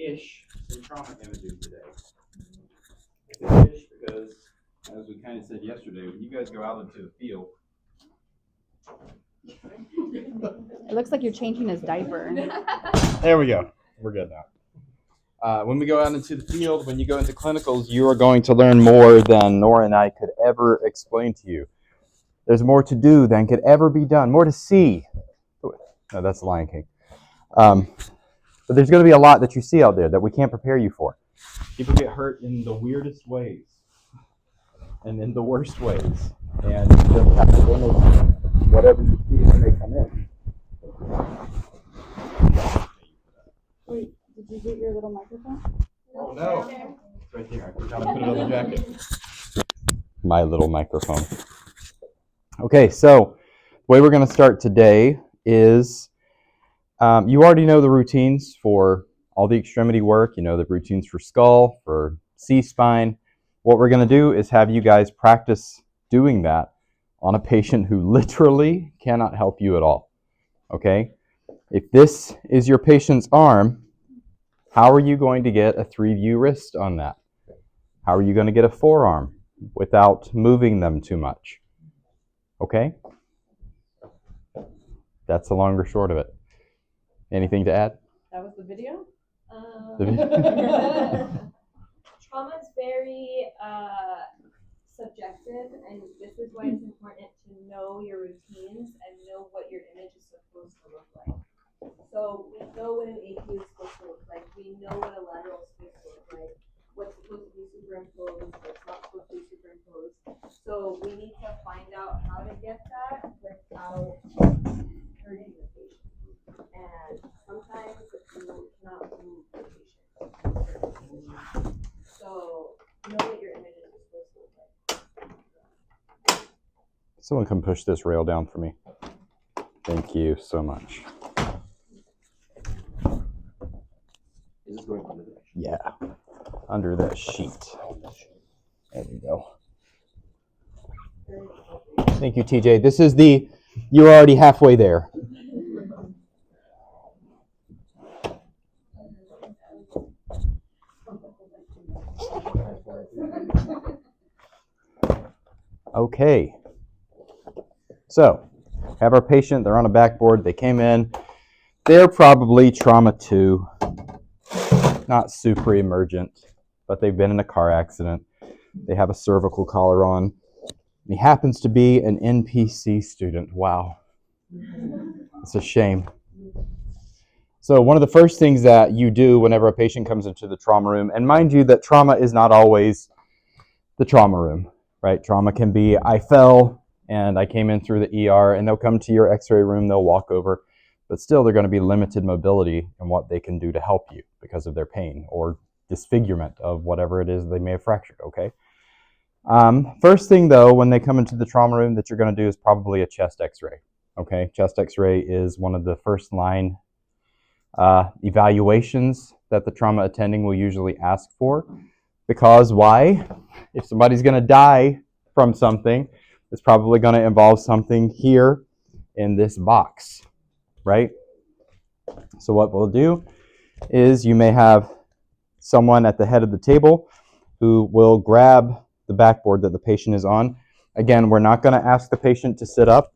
ish some trauma imaging today. I say ish because, as we kind of said yesterday, when you guys go out into the field, it looks like you're changing his diaper. There we go. We're good now. When we go out into the field, when you go into clinicals, you are going to learn more than Nora and I could ever explain to you. There's more to do than could ever be done, more to see. No, that's the Lion King. But there's going to be a lot that you see out there that we can't prepare you for. People get hurt in the weirdest ways and in the worst ways. And you just have to handle whatever you see when they come in. Wait, did you get your little microphone? Oh, no. It's right there. I forgot to put it on the jacket. My little microphone. Okay, so the way we're going to start today is you already know the routines for all the extremity work. You know the routines for skull, for C-spine. What we're going to do is have you guys practice doing that on a patient who literally cannot help you at all. Okay? If this is your patient's arm, how are you going to get a 3-view wrist on that? How are you going to get a forearm without moving them too much? Okay? That's the long or short of it. Anything to add? That was the video? Trauma is very subjective, and this is why it's important to know your routines and know what your image is supposed to look like. So we know what an AQ is supposed to look like. We know what a lateral is supposed to look like. What's supposed to be superimposed, what's not supposed to be superimposed. So we need to find out how to get that without hurting the patient. And sometimes you cannot move the patient. So know what your image is supposed to look like. Someone come push this rail down for me. Thank you so much. Is this going under the sheet? Yeah, under that sheet. There we go. Thank you, TJ. This is you're already halfway there. Okay. So, have our patient, they're on a backboard, they came in, they're probably trauma 2, not super emergent, but they've been in a car accident, they have a cervical collar on, and he happens to be an NPC student. Wow. It's a shame. So one of the first things that you do whenever a patient comes into the trauma room, and mind you that trauma is not always the trauma room, right? Trauma can be, I fell and I came in through the ER, and they'll come to your x-ray room, they'll walk over, but still they're going to be limited mobility in what they can do to help you because of their pain or disfigurement of whatever it is they may have fractured, okay? First thing though, when they come into the trauma room that you're going to do is probably a chest x-ray, okay? Chest x-ray is one of the first line evaluations that the trauma attending will usually ask for. Because why? If somebody's going to die from something, it's probably going to involve something here in this box, right? So what we'll do is you may have someone at the head of the table who will grab the backboard that the patient is on. Again, we're not going to ask the patient to sit up,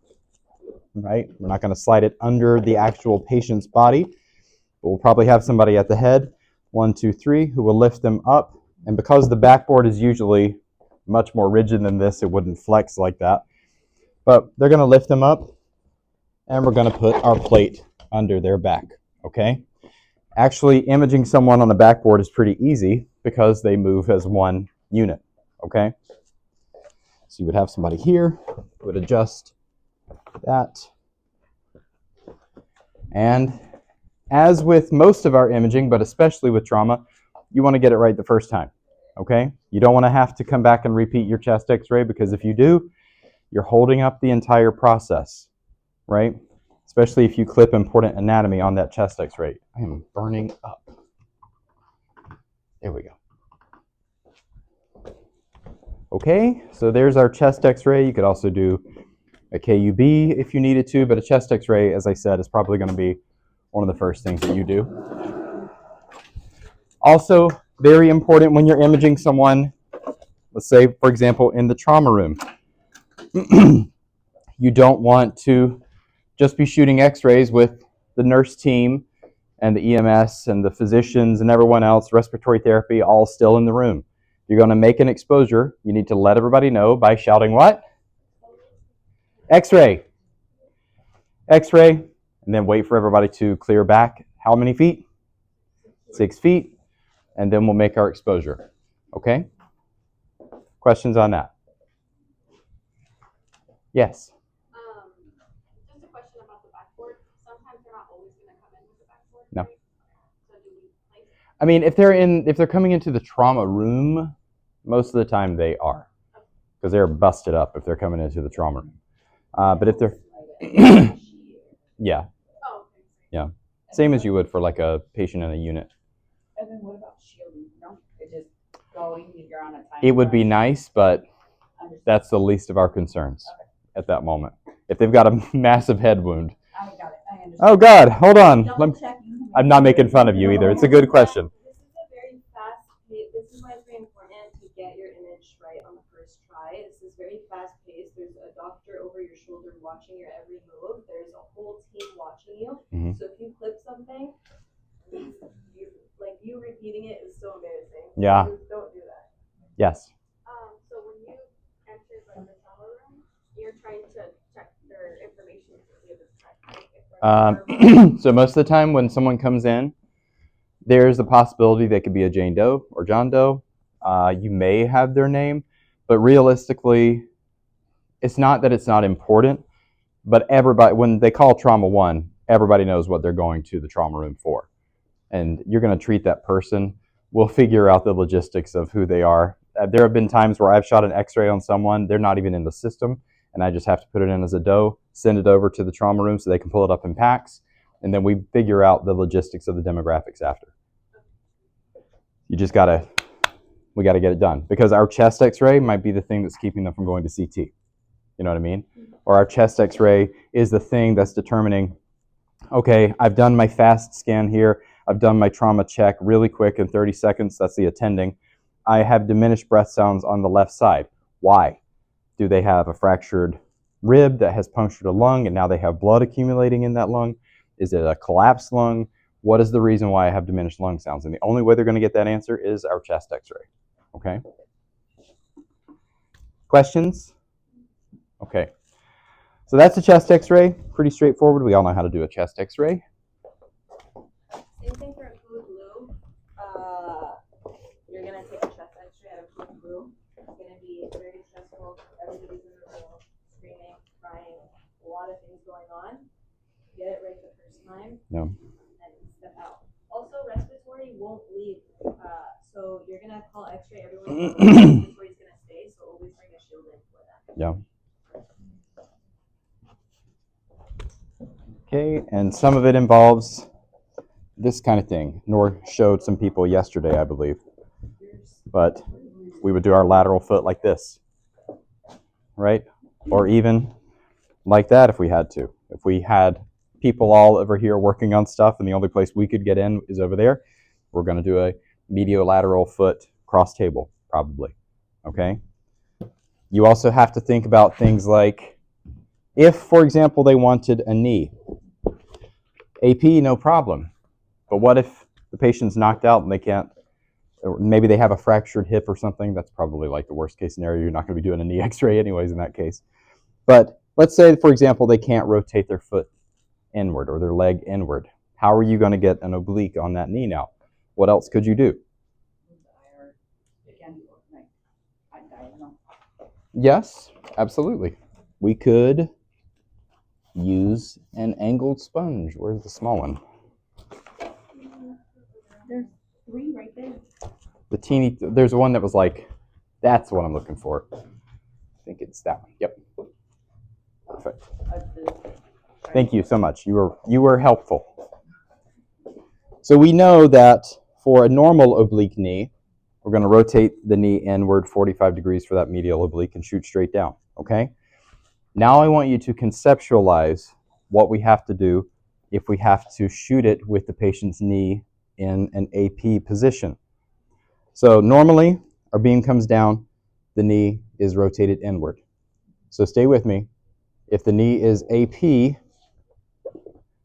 right? We're not going to slide it under the actual patient's body, but we'll probably have somebody at the head, 1, 2, 3, who will lift them up. And because the backboard is usually much more rigid than this, it wouldn't flex like that. But they're going to lift them up, and we're going to put our plate under their back, okay? Actually, imaging someone on a backboard is pretty easy because they move as one unit, okay? So you would have somebody here, would adjust that. And as with most of our imaging, but especially with trauma, you want to get it right the first time, okay? You don't want to have to come back and repeat your chest x-ray, because if you do, you're holding up the entire process, right? Especially if you clip important anatomy on that chest x-ray. I am burning up. There we go. Okay, so there's our chest x-ray. You could also do a KUB if you needed to, but a chest x-ray, as I said, is probably going to be one of the first things that you do. Also, very important when you're imaging someone, let's say, for example, in the trauma room. You don't want to just be shooting x-rays with the nurse team and the EMS and the physicians and everyone else, respiratory therapy, all still in the room. You're going to make an exposure. You need to let everybody know by shouting what? X-ray. X-ray. And then wait for everybody to clear back. How many feet? 6 feet. And then we'll make our exposure. Okay? Questions on that? Yes? Just a question about the backboard. Sometimes they're not always going to come in with the backboard. No. Right? So do we place it? I mean, if they're coming into the trauma room, most of the time they are, because they're busted up if they're coming into the trauma room. But if they're, yeah, Oh, okay. yeah, same as you would for like a patient in a unit. And then what about shielding? No, it's just going, you're on a time. It would be crunch. nice, but Understand. that's the least of our concerns at that moment. If they've got a massive head wound. I got it. I understand. Oh God, hold on. Double checking. I'm not making fun of you either. It's a good question. This is a very fast pace. This is why it's very important to get your image right on the first try. This is very fast paced. There's a doctor over your shoulder watching your every move. There's a whole team watching you. Mhm. So if you clip something, you repeating it is so embarrassing. Yeah. Just don't do that. Yes. So when you enter like the trauma room, you're trying to check their information to see if it's correct. If they're So most of the time when someone comes in, there's a possibility they could be a Jane Doe or John Doe. You may have their name, but realistically, it's not that it's not important, but everybody, when they call trauma 1, everybody knows what they're going to the trauma room for. And you're going to treat that person. We'll figure out the logistics of who they are. There have been times where I've shot an x-ray on someone, they're not even in the system, and I just have to put it in as a doe, send it over to the trauma room so they can pull it up in packs, and then we figure out the logistics of the demographics after. We got to get it done, because our chest x-ray might be the thing that's keeping them from going to CT. You know what I mean? Or our chest x-ray is the thing that's determining, okay, I've done my fast scan here, I've done my trauma check really quick in 30 seconds, that's the attending. I have diminished breath sounds on the left side. Why? Do they have a fractured rib that has punctured a lung and now they have blood accumulating in that lung? Is it a collapsed lung? What is the reason why I have diminished lung sounds? And the only way they're going to get that answer is our chest x-ray. Okay? Questions? Okay. So that's a chest x-ray. Pretty straightforward. We all know how to do a chest x-ray. Same thing for a fluid blue. You're gonna take a chest x-ray out of fluid blue. It's gonna be very stressful. Everybody's in the room, screaming, crying, a lot of things going on. Get it right the first time. No. And step out. Also, respiratory won't leave. So you're gonna call x-ray everyone. Respiratory's gonna stay. So always bring a shield in for that. Yeah. Okay, and some of it involves this kind of thing. Nor showed some people yesterday, I believe. But we would do our lateral foot like this, right? Or even like that if we had to. If we had people all over here working on stuff and the only place we could get in is over there, we're going to do a mediolateral foot cross table, probably. Okay? You also have to think about things like, if, for example, they wanted a knee, AP, no problem. But what if the patient's knocked out and they can't, or maybe they have a fractured hip or something? That's probably like the worst case scenario. You're not going to be doing a knee x-ray anyways in that case. But let's say, for example, they can't rotate their foot inward or their leg inward. How are you going to get an oblique on that knee now? What else could you do? Yes, absolutely. We could use an angled sponge. Where's the small one? There's 3 right there. The teeny, there's one that was like, that's what I'm looking for. I think it's that one. Yep. Perfect. Thank you so much. You were helpful. So we know that for a normal oblique knee, we're going to rotate the knee inward 45 degrees for that medial oblique and shoot straight down, okay? Now I want you to conceptualize what we have to do if we have to shoot it with the patient's knee in an AP position. So normally our beam comes down, the knee is rotated inward. So stay with me. If the knee is AP,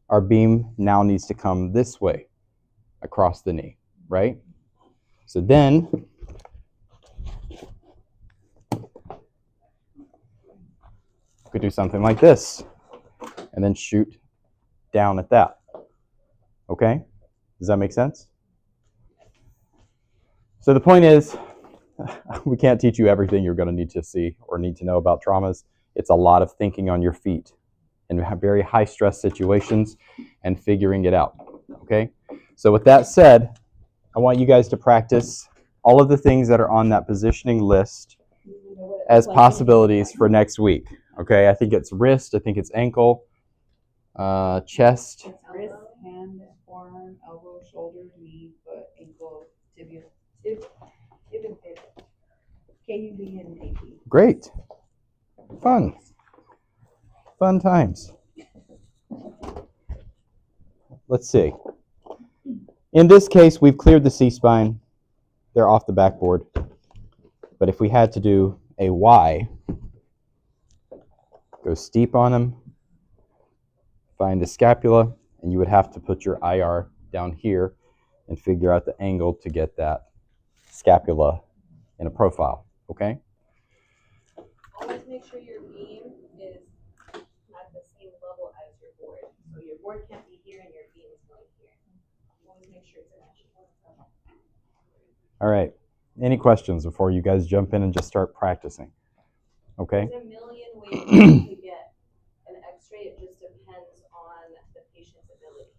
our beam now needs to come this way across the knee, right? So then we could do something like this and then shoot down at that. Okay? Does that make sense? So the point is, we can't teach you everything you're going to need to see or need to know about traumas. It's a lot of thinking on your feet in very high stress situations and figuring it out. Okay? So with that said, I want you guys to practice all of the things that are on that positioning list as possibilities for next week. Okay? I think it's wrist, I think it's ankle, chest. It's wrist, hand, forearm, elbow, shoulder, knee, foot, ankle, tibia, tib and fib. KUB and AP. Great. Fun. Fun times. Let's see. In this case, we've cleared the C-spine. They're off the backboard. But if we had to do a Y, go steep on them, find the scapula, and you would have to put your IR down here and figure out the angle to get that scapula in a profile, okay? Always make sure your beam is at the same level as your board. So your board can't be here and your beam is going here. Always make sure it's matching. All right. Any questions before you guys jump in and just start practicing? Okay? There's a million ways to get an x-ray. It just depends on the patient's ability.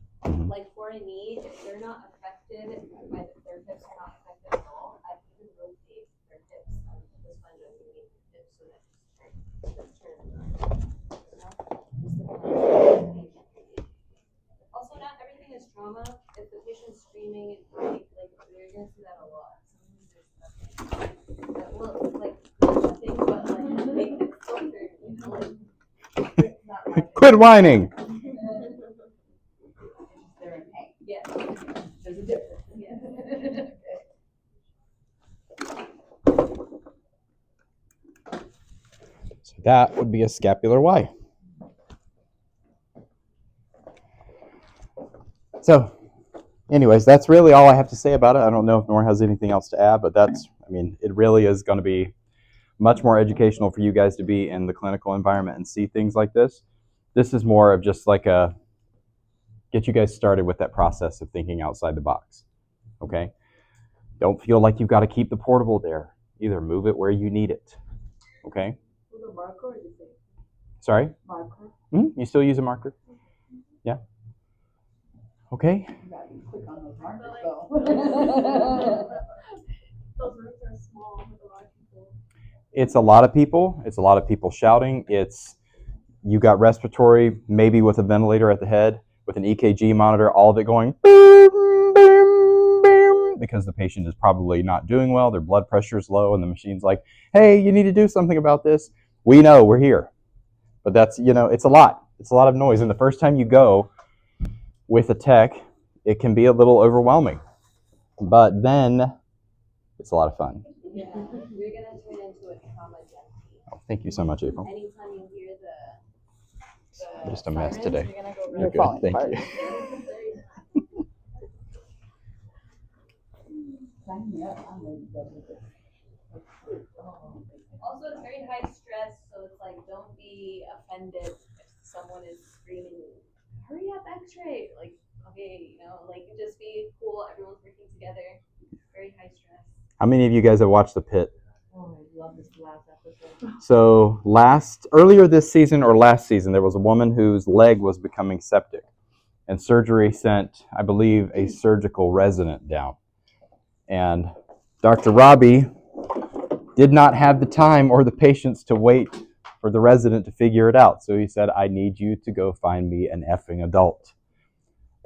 Like for a knee, if they're not affected by their hips are not affected at all, I even rotate their hips. I put the sponge underneath the hips so that it's turned. Also, not everything is trauma. If the patient's screaming, like you're gonna see that a lot. That look like nothing, but like make it filter, you know, like it's not like Quit whining. They're in pain. yeah. There's a difference. Yeah. So that would be a scapular Y. So, anyways, that's really all I have to say about it. I don't know if Nora has anything else to add, but that's, I mean, it really is going to be much more educational for you guys to be in the clinical environment and see things like this. This is more of just like a, get you guys started with that process of thinking outside the box, okay? Don't feel like you've got to keep the portable there. Either move it where you need it, okay? With a marker or the same? Sorry? Marker. You still use a marker? Yeah. Okay. You gotta be quick on those markers though. Those rooms are small with a lot of people. It's a lot of people. It's a lot of people shouting. It's, you got respiratory, maybe with a ventilator at the head, with an EKG monitor, all of it going boom, boom, boom, because the patient is probably not doing well, their blood pressure is low, and the machine's like, hey, you need to do something about this. We know, we're here. But that's, you know, it's a lot. It's a lot of noise. And the first time you go with a tech, it can be a little overwhelming. But then it's a lot of fun. Yeah, you're gonna turn into a trauma junkie. Oh, thank you so much, April. Anytime you hear the I'm just a mess sirens, today. You're gonna go You're run. good. Thank you. Sign me up. I'm ready to go with it. Also, it's very high stress, so it's like, don't be offended if someone is screaming, hurry up, x-ray. Like, okay, you know, like, just be cool, everyone's working together. Very high stress. How many of you guys have watched The Pit? Oh, I love this last episode. So earlier this season or last season, there was a woman whose leg was becoming septic, and surgery sent, I believe, a surgical resident down. And Dr. Robbie did not have the time or the patience to wait for the resident to figure it out. So he said, I need you to go find me an effing adult.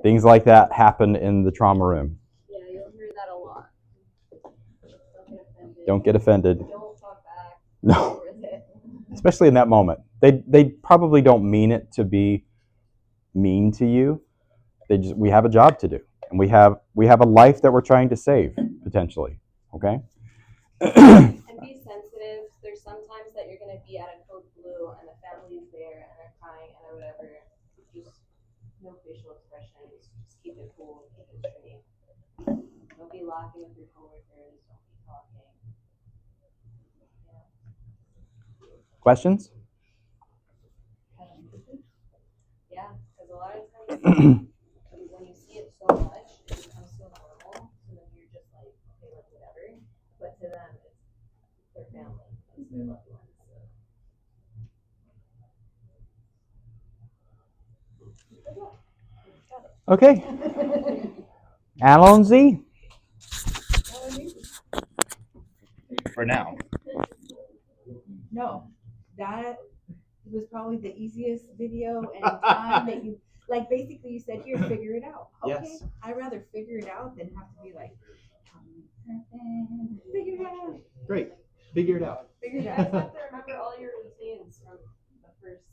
Things like that happen in the trauma room. Yeah, you'll hear that a lot. Don't get offended. Don't talk back. No. Over it. Especially in that moment. They probably don't mean it to be mean to you. We have a job to do. and we have a life that we're trying to save potentially. Okay. And be sensitive. There's sometimes that you're gonna be at a code blue and the family's there and they're crying and or whatever. Just no facial expressions. Just keep it cool. Keep it straight. Don't be laughing with your coworkers. Don't be talking. Questions? Yeah, because a lot of times when you see it so much, it becomes so normal. So then you're just like, okay, like whatever. But to them, it's their family. It's their loved ones. So. Okay. Allons-y? For now. No, that was probably the easiest video and time that you, like, basically you said, here, figure it out. Okay, Yes. I'd rather figure it out than have to be like, figure it out. Great. Figure it out. Figure You it guys out. have to remember all your routines from the first